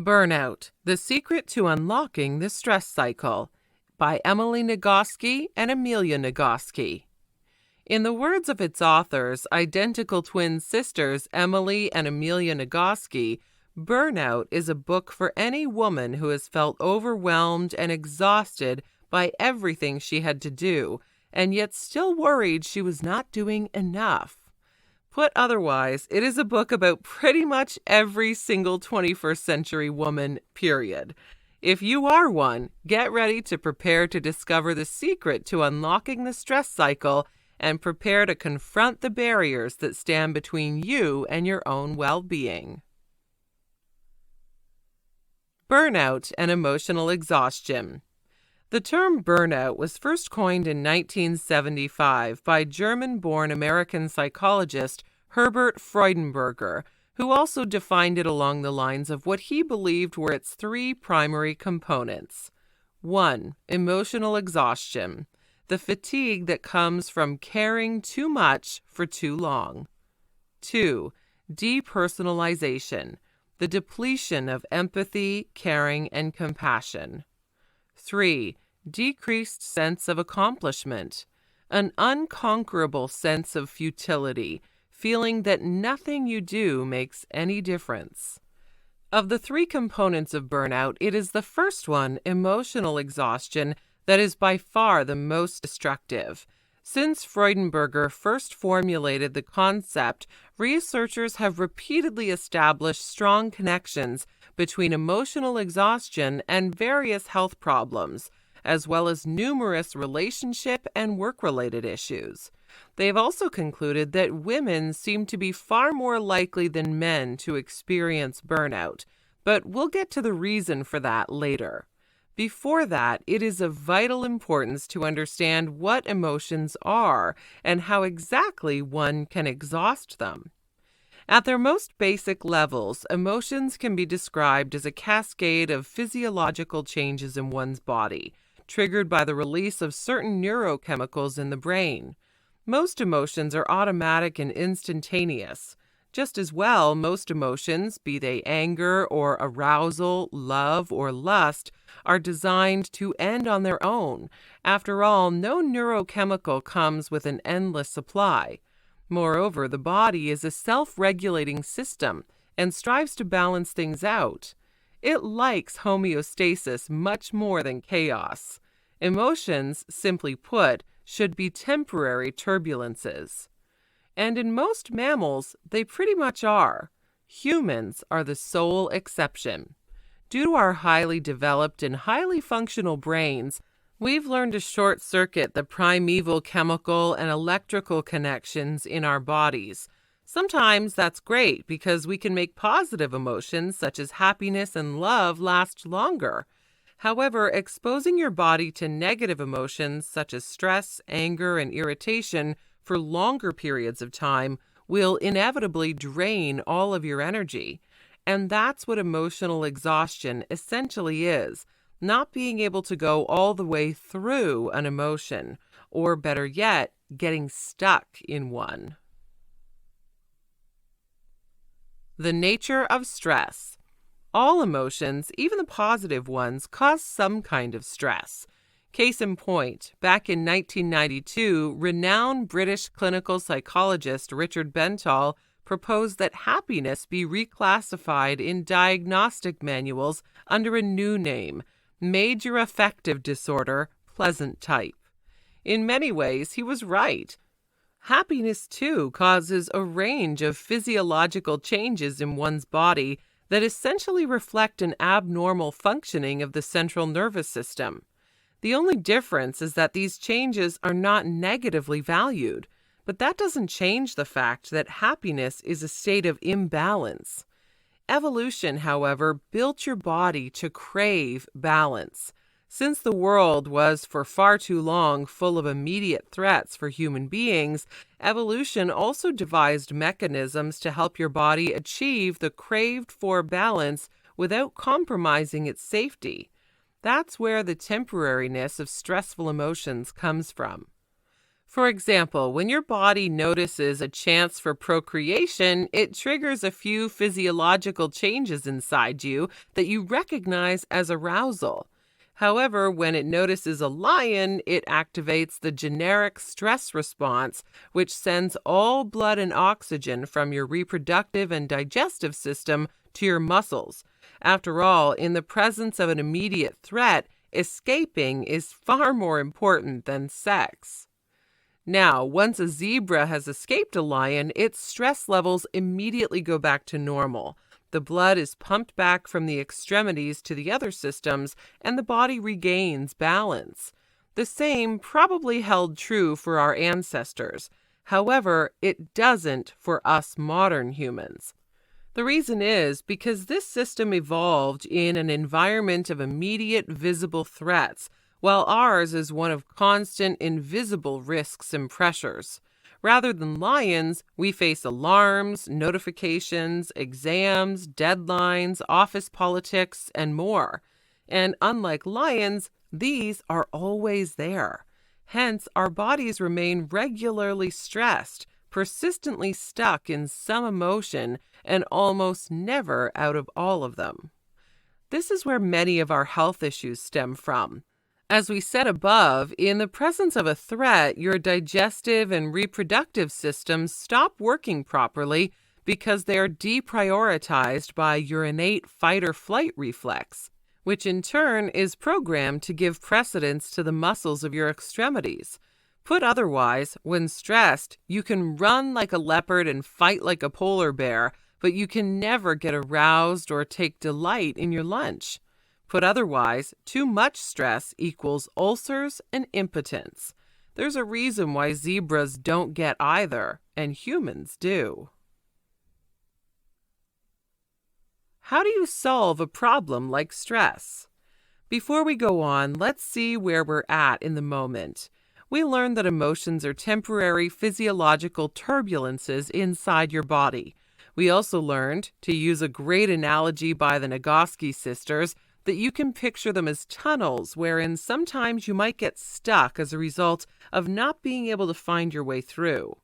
Burnout, The Secret to Unlocking the Stress Cycle by Emily Nagoski and Amelia Nagoski. In the words of its authors, identical twin sisters Emily and Amelia Nagoski, Burnout is a book for any woman who has felt overwhelmed and exhausted by everything she had to do, and yet still worried she was not doing enough. Put otherwise, it is a book about pretty much every single 21st century woman, period. If you are one, get ready to prepare to discover the secret to unlocking the stress cycle and prepare to confront the barriers that stand between you and your own well-being. Burnout and emotional exhaustion. The term burnout was first coined in 1975 by German-born American psychologist Herbert Freudenberger, who also defined it along the lines of what he believed were its three primary components. 1. Emotional exhaustion, the fatigue that comes from caring too much for too long. 2. Depersonalization, the depletion of empathy, caring, and compassion. 3. Decreased sense of accomplishment, an unconquerable sense of futility, feeling that nothing you do makes any difference. Of the three components of burnout, it is the first one, emotional exhaustion, that is by far the most destructive. Since Freudenberger first formulated the concept, researchers have repeatedly established strong connections between emotional exhaustion and various health problems, as well as numerous relationship and work-related issues. They have also concluded that women seem to be far more likely than men to experience burnout, but we'll get to the reason for that later. Before that, it is of vital importance to understand what emotions are and how exactly one can exhaust them. At their most basic levels, emotions can be described as a cascade of physiological changes in one's body, triggered by the release of certain neurochemicals in the brain. Most emotions are automatic and instantaneous. Just as well, most emotions, be they anger or arousal, love or lust, are designed to end on their own. After all, no neurochemical comes with an endless supply. Moreover, the body is a self-regulating system and strives to balance things out. It likes homeostasis much more than chaos. Emotions, simply put, should be temporary turbulences. And in most mammals, they pretty much are. Humans are the sole exception. Due to our highly developed and highly functional brains, we've learned to short-circuit the primeval chemical and electrical connections in our bodies. Sometimes that's great because we can make positive emotions such as happiness and love last longer. However, exposing your body to negative emotions such as stress, anger, and irritation for longer periods of time will inevitably drain all of your energy. And that's what emotional exhaustion essentially is, not being able to go all the way through an emotion, or better yet, getting stuck in one. The nature of stress. All emotions, even the positive ones, cause some kind of stress. Case in point, back in 1992, renowned British clinical psychologist Richard Bentall proposed that happiness be reclassified in diagnostic manuals under a new name, Major Affective Disorder, Pleasant Type. In many ways, he was right. Happiness, too, causes a range of physiological changes in one's body that essentially reflect an abnormal functioning of the central nervous system. The only difference is that these changes are not negatively valued, but that doesn't change the fact that happiness is a state of imbalance. Evolution, however, built your body to crave balance. Since the world was for far too long full of immediate threats for human beings, evolution also devised mechanisms to help your body achieve the craved-for balance without compromising its safety. That's where the temporariness of stressful emotions comes from. For example, when your body notices a chance for procreation, it triggers a few physiological changes inside you that you recognize as arousal. However, when it notices a lion, it activates the generic stress response, which sends all blood and oxygen from your reproductive and digestive system to your muscles. After all, in the presence of an immediate threat, escaping is far more important than sex. Now, once a zebra has escaped a lion, its stress levels immediately go back to normal. The blood is pumped back from the extremities to the other systems, and the body regains balance. The same probably held true for our ancestors. However, it doesn't for us modern humans. The reason is because this system evolved in an environment of immediate visible threats, while ours is one of constant invisible risks and pressures. Rather than lions, we face alarms, notifications, exams, deadlines, office politics, and more. And unlike lions, these are always there. Hence, our bodies remain regularly stressed, persistently stuck in some emotion, and almost never out of all of them. This is where many of our health issues stem from. As we said above, in the presence of a threat, your digestive and reproductive systems stop working properly because they are deprioritized by your innate fight-or-flight reflex, which in turn is programmed to give precedence to the muscles of your extremities. Put otherwise, when stressed, you can run like a leopard and fight like a polar bear, but you can never get aroused or take delight in your lunch. Put otherwise, too much stress equals ulcers and impotence. There's a reason why zebras don't get either, and humans do. How do you solve a problem like stress? Before we go on, let's see where we're at in the moment. We learned that emotions are temporary physiological turbulences inside your body. We also learned, to use a great analogy by the Nagoski sisters, that you can picture them as tunnels wherein sometimes you might get stuck as a result of not being able to find your way through.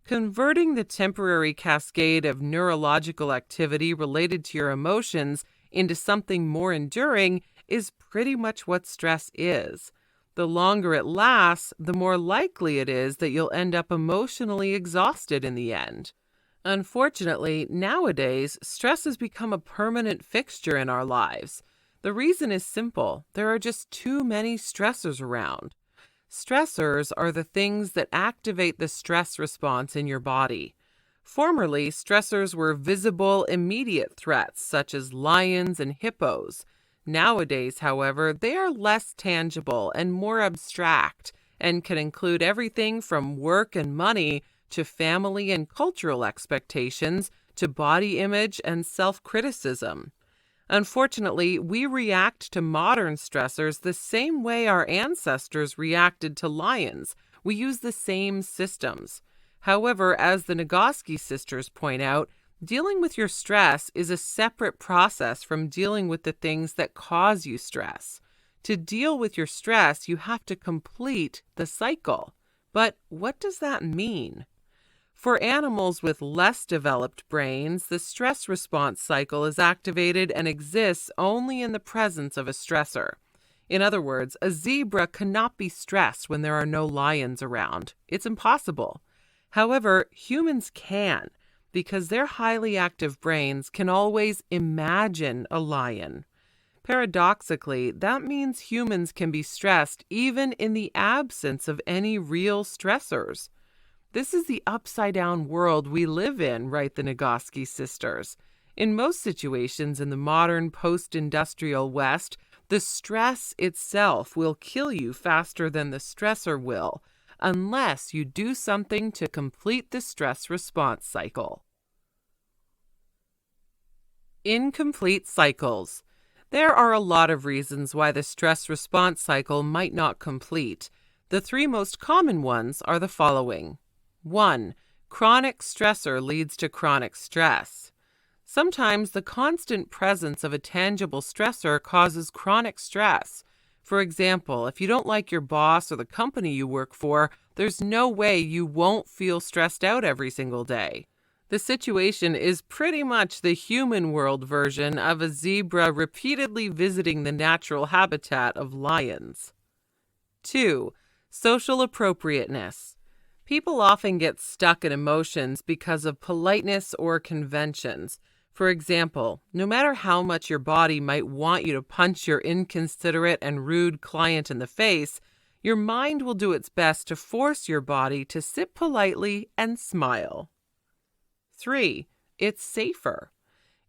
Converting the temporary cascade of neurological activity related to your emotions into something more enduring is pretty much what stress is. The longer it lasts, the more likely it is that you'll end up emotionally exhausted in the end. Unfortunately, nowadays, stress has become a permanent fixture in our lives. The reason is simple. There are just too many stressors around. Stressors are the things that activate the stress response in your body. Formerly, stressors were visible, immediate threats such as lions and hippos. Nowadays, however, they are less tangible and more abstract and can include everything from work and money to family and cultural expectations to body image and self-criticism. Unfortunately, we react to modern stressors the same way our ancestors reacted to lions. We use the same systems. However, as the Nagoski sisters point out, dealing with your stress is a separate process from dealing with the things that cause you stress. To deal with your stress, you have to complete the cycle. But what does that mean? For animals with less developed brains, the stress response cycle is activated and exists only in the presence of a stressor. In other words, a zebra cannot be stressed when there are no lions around. It's impossible. However, humans can, because their highly active brains can always imagine a lion. Paradoxically, that means humans can be stressed even in the absence of any real stressors. This is the upside-down world we live in, write the Nagoski sisters. In most situations in the modern post-industrial West, the stress itself will kill you faster than the stressor will, unless you do something to complete the stress response cycle. Incomplete cycles. There are a lot of reasons why the stress response cycle might not complete. The three most common ones are the following. 1. Chronic stressor leads to chronic stress. Sometimes the constant presence of a tangible stressor causes chronic stress. For example, if you don't like your boss or the company you work for, there's no way you won't feel stressed out every single day. The situation is pretty much the human world version of a zebra repeatedly visiting the natural habitat of lions. 2. Social appropriateness. People often get stuck in emotions because of politeness or conventions. For example, no matter how much your body might want you to punch your inconsiderate and rude client in the face, your mind will do its best to force your body to sit politely and smile. 3. It's safer.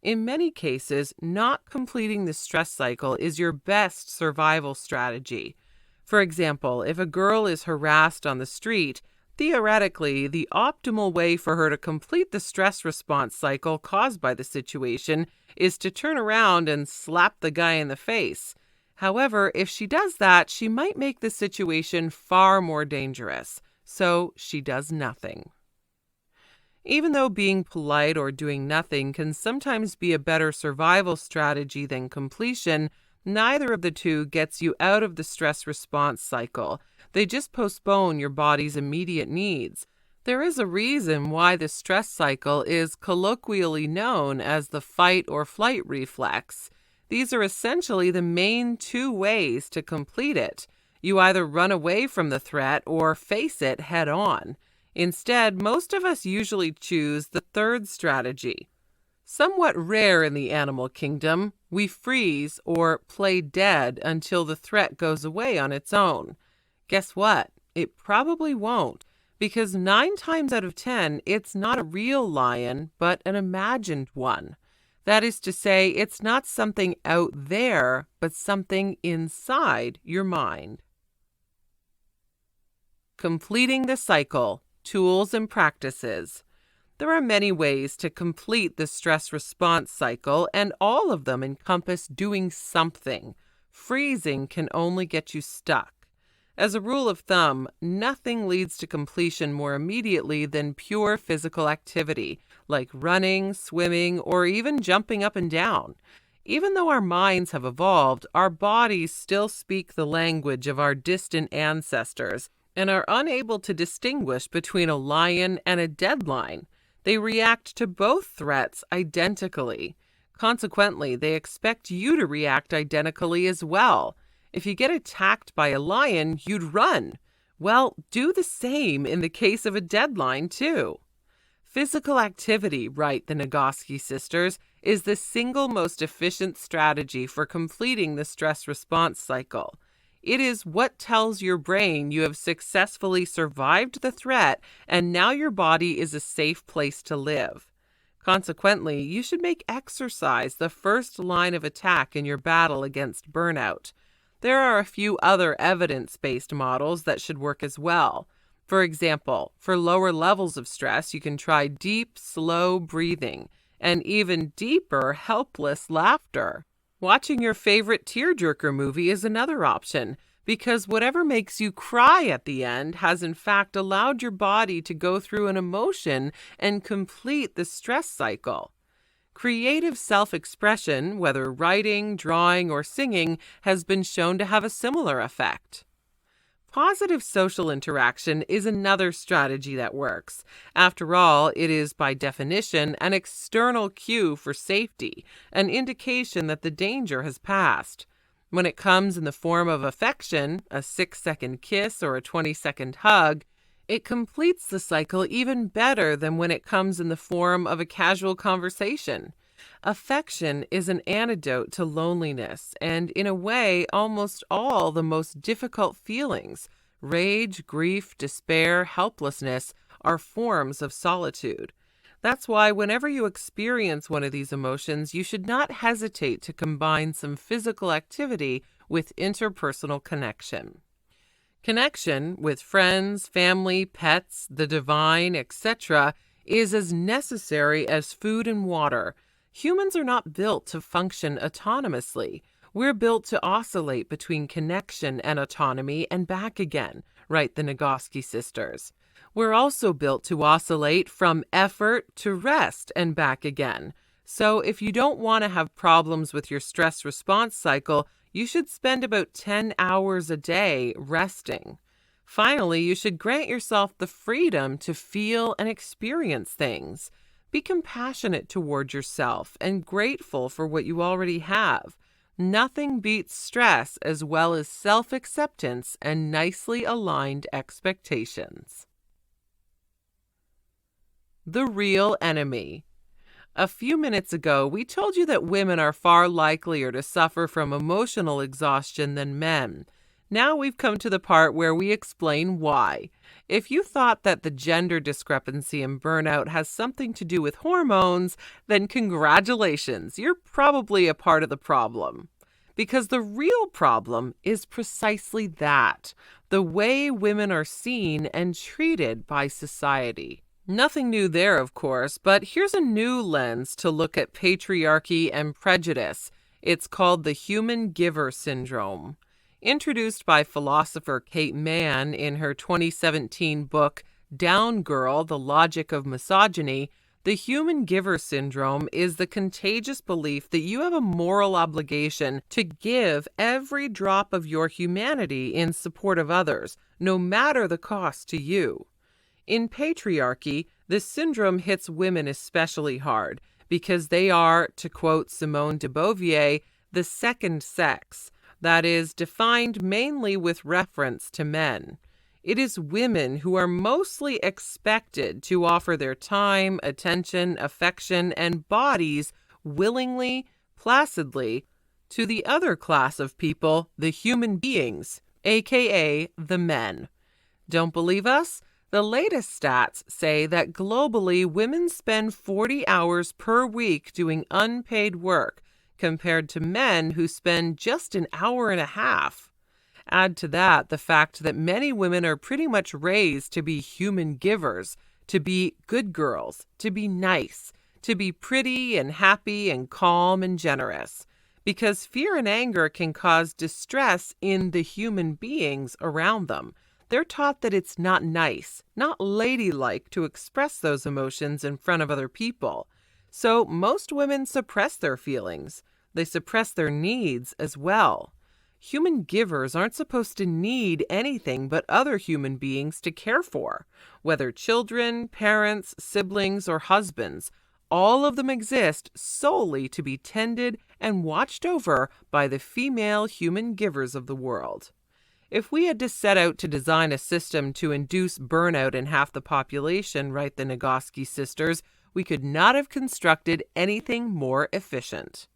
In many cases, not completing the stress cycle is your best survival strategy. For example, if a girl is harassed on the street, theoretically, the optimal way for her to complete the stress response cycle caused by the situation is to turn around and slap the guy in the face. However, if she does that, she might make the situation far more dangerous, so she does nothing. Even though being polite or doing nothing can sometimes be a better survival strategy than completion, neither of the two gets you out of the stress response cycle. They just postpone your body's immediate needs. There is a reason why the stress cycle is colloquially known as the fight or flight reflex. These are essentially the main two ways to complete it. You either run away from the threat or face it head on. Instead, most of us usually choose the third strategy. Somewhat rare in the animal kingdom, we freeze or play dead until the threat goes away on its own. Guess what? It probably won't, because 9 times out of 10, it's not a real lion, but an imagined one. That is to say, it's not something out there, but something inside your mind. Completing the cycle. Tools and practices. There are many ways to complete the stress response cycle, and all of them encompass doing something. Freezing can only get you stuck. As a rule of thumb, nothing leads to completion more immediately than pure physical activity, like running, swimming, or even jumping up and down. Even though our minds have evolved, our bodies still speak the language of our distant ancestors and are unable to distinguish between a lion and a deadline. They react to both threats identically. Consequently, they expect you to react identically as well. If you get attacked by a lion, you'd run. Well, do the same in the case of a deadline, too. Physical activity, write the Nagoski sisters, is the single most efficient strategy for completing the stress response cycle. It is what tells your brain you have successfully survived the threat and now your body is a safe place to live. Consequently, you should make exercise the first line of attack in your battle against burnout. There are a few other evidence-based models that should work as well. For example, for lower levels of stress, you can try deep, slow breathing and even deeper, helpless laughter. Watching your favorite tearjerker movie is another option, because whatever makes you cry at the end has in fact allowed your body to go through an emotion and complete the stress cycle. Creative self-expression, whether writing, drawing, or singing, has been shown to have a similar effect. Positive social interaction is another strategy that works. After all, it is by definition an external cue for safety, an indication that the danger has passed. When it comes in the form of affection, a 6-second kiss or a 20-second hug, it completes the cycle even better than when it comes in the form of a casual conversation. Affection is an antidote to loneliness and, in a way, almost all the most difficult feelings, rage, grief, despair, helplessness, are forms of solitude. That's why whenever you experience one of these emotions, you should not hesitate to combine some physical activity with interpersonal connection. Connection with friends, family, pets, the divine, etc., is as necessary as food and water. Humans are not built to function autonomously. We're built to oscillate between connection and autonomy and back again, write the Nagoski sisters. We're also built to oscillate from effort to rest and back again. So if you don't want to have problems with your stress response cycle, You should spend about 10 hours a day resting. Finally, you should grant yourself the freedom to feel and experience things. Be compassionate toward yourself and grateful for what you already have. Nothing beats stress as well as self-acceptance and nicely aligned expectations. The real enemy. A few minutes ago, we told you that women are far likelier to suffer from emotional exhaustion than men. Now we've come to the part where we explain why. If you thought that the gender discrepancy in burnout has something to do with hormones, then congratulations, you're probably a part of the problem. Because the real problem is precisely that, the way women are seen and treated by society. Nothing new there, of course, but here's a new lens to look at patriarchy and prejudice. It's called the human giver syndrome. Introduced by philosopher Kate Manne in her 2017 book, Down Girl, The Logic of Misogyny, the human giver syndrome is the contagious belief that you have a moral obligation to give every drop of your humanity in support of others, no matter the cost to you. In patriarchy, this syndrome hits women especially hard because they are, to quote Simone de Beauvoir, the second sex, that is, defined mainly with reference to men. It is women who are mostly expected to offer their time, attention, affection, and bodies willingly, placidly, to the other class of people, the human beings, aka the men. Don't believe us? The latest stats say that globally women spend 40 hours per week doing unpaid work, compared to men who spend just an hour and a half. Add to that the fact that many women are pretty much raised to be human givers, to be good girls, to be nice, to be pretty and happy and calm and generous. Because fear and anger can cause distress in the human beings around them. They're taught that it's not nice, not ladylike to express those emotions in front of other people. So most women suppress their feelings. They suppress their needs as well. Human givers aren't supposed to need anything but other human beings to care for, whether children, parents, siblings, or husbands. All of them exist solely to be tended and watched over by the female human givers of the world. If we had to set out to design a system to induce burnout in half the population, write the Nagoski sisters, we could not have constructed anything more efficient.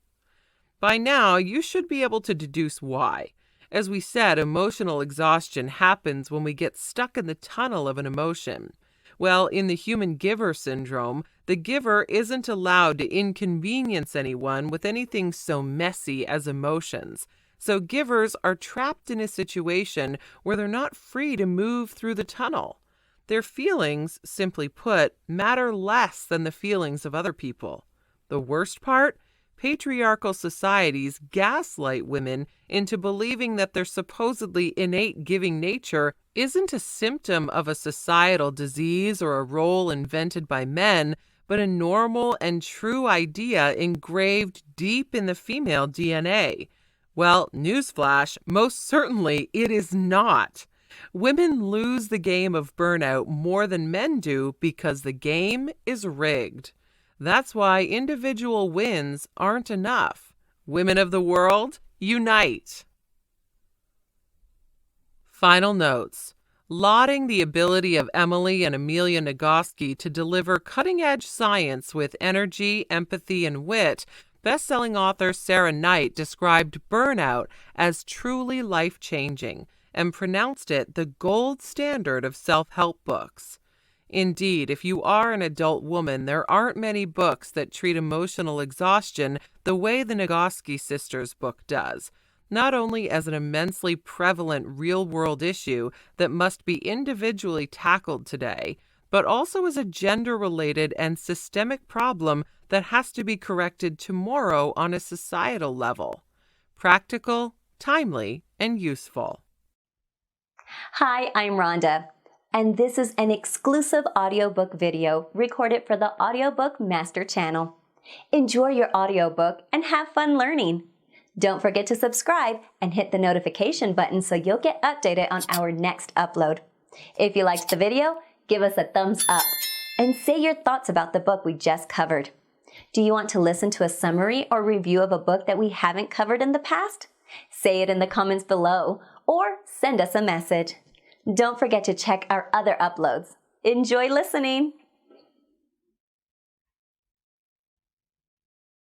By now, you should be able to deduce why. As we said, emotional exhaustion happens when we get stuck in the tunnel of an emotion. Well, in the human giver syndrome, the giver isn't allowed to inconvenience anyone with anything so messy as emotions. So givers are trapped in a situation where they're not free to move through the tunnel. Their feelings, simply put, matter less than the feelings of other people. The worst part? Patriarchal societies gaslight women into believing that their supposedly innate giving nature isn't a symptom of a societal disease or a role invented by men, but a normal and true idea engraved deep in the female DNA. Well, newsflash, most certainly it is not. Women lose the game of burnout more than men do because the game is rigged. That's why individual wins aren't enough. Women of the world, unite. Final notes. Lauding the ability of Emily and Amelia Nagoski to deliver cutting-edge science with energy, empathy, and wit, best-selling author Sarah Knight described Burnout as truly life-changing and pronounced it the gold standard of self-help books. Indeed, if you are an adult woman, there aren't many books that treat emotional exhaustion the way the Nagoski sisters' book does, not only as an immensely prevalent real-world issue that must be individually tackled today, but also as a gender-related and systemic problem that has to be corrected tomorrow on a societal level. Practical, timely, and useful. Hi, I'm Rhonda, and this is an exclusive audiobook video recorded for the Audiobook Master Channel. Enjoy your audiobook and have fun learning. Don't forget to subscribe and hit the notification button so you'll get updated on our next upload. If you liked the video, give us a thumbs up and say your thoughts about the book we just covered. Do you want to listen to a summary or review of a book that we haven't covered in the past? Say it in the comments below or send us a message. Don't forget to check our other uploads. Enjoy listening!